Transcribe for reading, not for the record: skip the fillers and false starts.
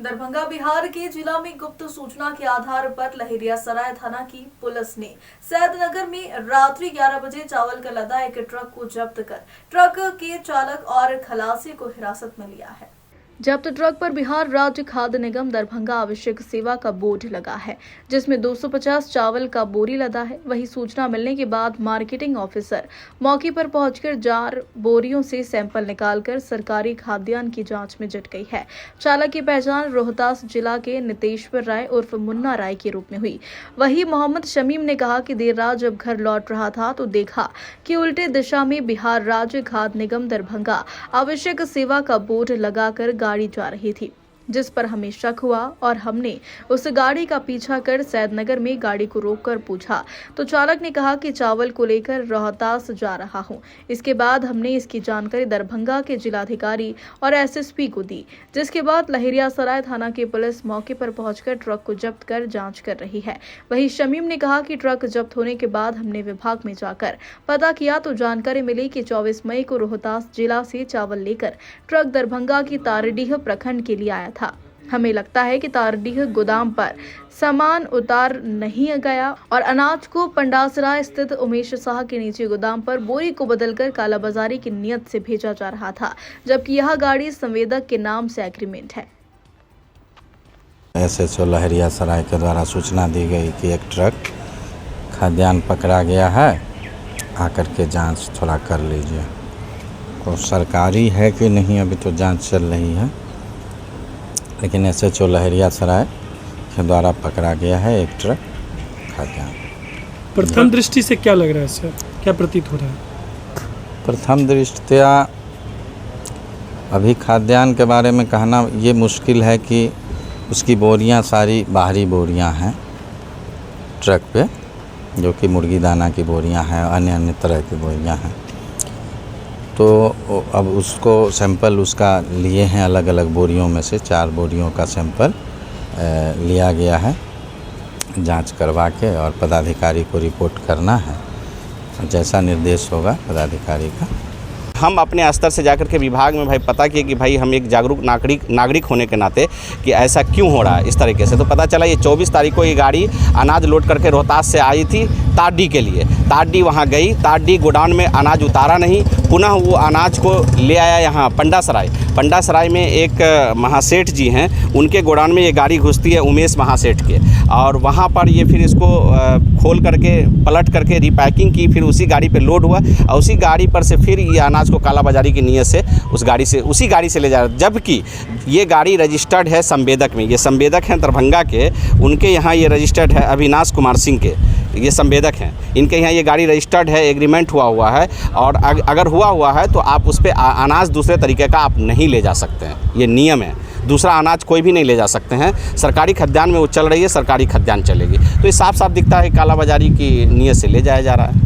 दरभंगा बिहार के जिला में गुप्त सूचना के आधार पर लहेरियासराय थाना की पुलिस ने सैदनगर में रात्रि 11 बजे चावल का लदा एक ट्रक को जब्त कर ट्रक के चालक और खलासी को हिरासत में लिया है। जब्त ट्रक पर बिहार राज्य खाद्य निगम दरभंगा आवश्यक सेवा का बोर्ड लगा है, जिसमें 250 चावल का बोरी लदा है। वहीं सूचना मिलने के बाद मार्केटिंग ऑफिसर मौके पर पहुंचकर 4 बोरियों से सैंपल निकालकर सरकारी खाद्यान्न की जांच में जुट गई है। चालक की पहचान रोहतास जिला के नितेश्वर राय उर्फ मुन्ना राय के रूप में हुई। वहीं मोहम्मद शमीम ने कहा कि देर रात जब घर लौट रहा था तो देखा कि उल्टे दिशा में बिहार राज्य खाद्य निगम दरभंगा आवश्यक सेवा का बोर्ड लगाकर गाड़ी जा रही थी, जिस पर हमें शक हुआ और हमने उस गाड़ी का पीछा कर सैदनगर में गाड़ी को रोककर पूछा तो चालक ने कहा कि चावल को लेकर रोहतास जा रहा हूं। इसके बाद हमने इसकी जानकारी दरभंगा के जिलाधिकारी और एसएसपी को दी, जिसके बाद लहेरियासराय थाना की पुलिस मौके पर पहुंचकर ट्रक को जब्त कर जांच कर रही है। वहीं शमीम ने कहा कि ट्रक जब्त होने के बाद हमने विभाग में जाकर पता किया तो जानकारी मिली कि 24 मई को रोहतास जिला से चावल लेकर ट्रक दरभंगा की तारडीह प्रखंड के लिए आया था। हमें लगता है कि तारडीह गोदाम पर सामान उतार नहीं गया और अनाज को पंडासराय स्थित उमेश शाह के निजी गोदाम पर बोरी को बदलकर कालाबाजारी की नीयत से भेजा जा रहा था, जबकि यह गाड़ी संवेदक के नाम से एग्रीमेंट है। एसएचओ लहेरियासराय के द्वारा सूचना दी गई कि एक ट्रक खाद्यान्न पकड़ा गया है, आकर के जांच थोड़ा कर लीजिए। तो सरकारी है कि नहीं अभी तो जांच चल रही है, लेकिन एसएचओ लहेरियासराय के द्वारा पकड़ा गया है एक ट्रक खाद्यान्न। प्रथम दृष्टि से क्या लग रहा है सर, क्या प्रतीत हो रहा है? प्रथम दृष्टया अभी खाद्यान्न के बारे में कहना ये मुश्किल है कि उसकी बोरियां सारी बाहरी बोरियां हैं ट्रक पे, जो कि मुर्गी दाना की बोरियां हैं, अन्य तरह की बोरियां हैं। तो अब उसको सैंपल उसका लिए हैं, अलग अलग बोरियों में से 4 बोरियों का सैंपल लिया गया है। जांच करवा के और पदाधिकारी को रिपोर्ट करना है, जैसा निर्देश होगा पदाधिकारी का। हम अपने स्तर से जाकर के विभाग में पता किए कि भाई हम एक जागरूक नागरिक होने के नाते कि ऐसा क्यों हो रहा है इस तरीके से। तो पता चला ये 24 तारीख को ये गाड़ी अनाज लोड करके रोहतास से आई थी तारडी के लिए। तारडी वहाँ गई, तारडी गोडाउन में अनाज उतारा नहीं, पुनः वो अनाज को ले आया यहाँ पंडासराय में एक महासेठ जी हैं, उनके गोडाउन में ये गाड़ी घुसती है उमेश महासेठ के, और वहाँ पर ये फिर इसको खोल करके पलट करके रिपैकिंग की, फिर उसी गाड़ी पे लोड हुआ और उसी गाड़ी पर से फिर ये अनाज को कालाबाजारी की नीयत से उसी गाड़ी से ले जा रहा, जबकि ये गाड़ी रजिस्टर्ड है संवेदक में। ये संवेदक हैं दरभंगा के, उनके यहाँ ये रजिस्टर्ड है अविनाश कुमार सिंह के, ये संवेदक हैं, इनके यहाँ ये गाड़ी रजिस्टर्ड है, एग्रीमेंट हुआ है। और अगर हुआ है तो आप उस पर अनाज दूसरे तरीके का आप नहीं ले जा सकते हैं, ये नियम है। दूसरा अनाज कोई भी नहीं ले जा सकते हैं। सरकारी खाद्यान्न में वो चल रही है, सरकारी खाद्यान्न चलेगी। तो ये साफ साफ दिखता है कालाबाजारी की नीयत से ले जाया जा रहा है।